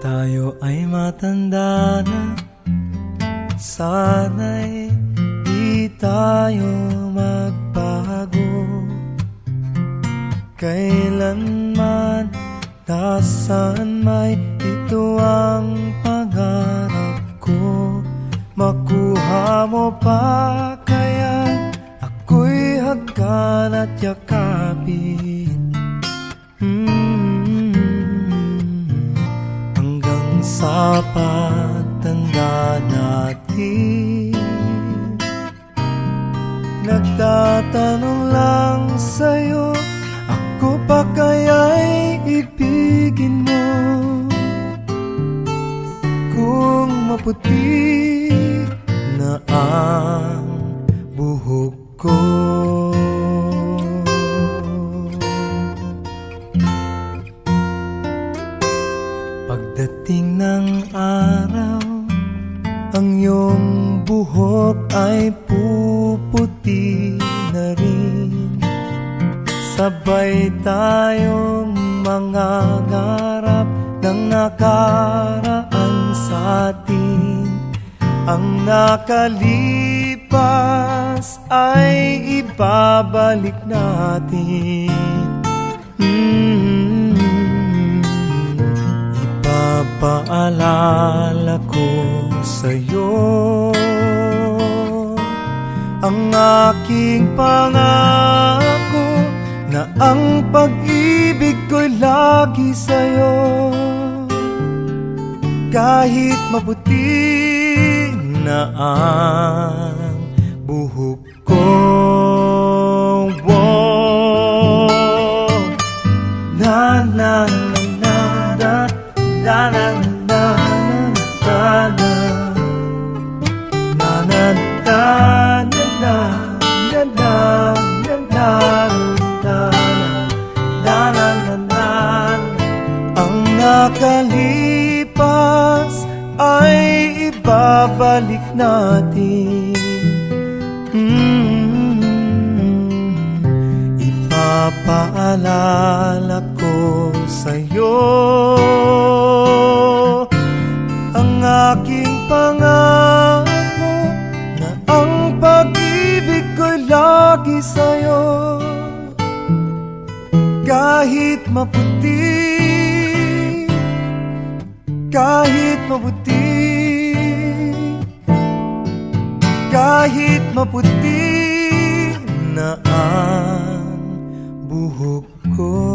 tayo ay matanda na, sana'y di tayo magbago. Kailanman, nasaan may ito ang pangarap ko. Makuha mo pa kaya ako'y hagkan at yakapin, hanggang sa pagtanda natin. Nagtatanong lang sa'yo, ako pa kaya'y ibigin mo? Kung maputi na ang buhok ko, pagdating ng araw, ang iyong buhok ay puputi na rin. Sabay tayong mangangarap ng nakaraan sa atin. Ang nakalipas ay ibabalik natin. Ipapaalala ko sa'yo ang aking pangako, na ang pag-ibig ko'y lagi sa'yo. Kahit maputi na ang buhok ko, na na na na na na na na na na ang nakalipas ay ibabalik natin. Ipapaalala ko sa'yo ang aking pangako, na ang pag-ibig ko'y lagi sa'yo. Kahit maputi, kahit maputi, kahit maputi na ang buhok ko.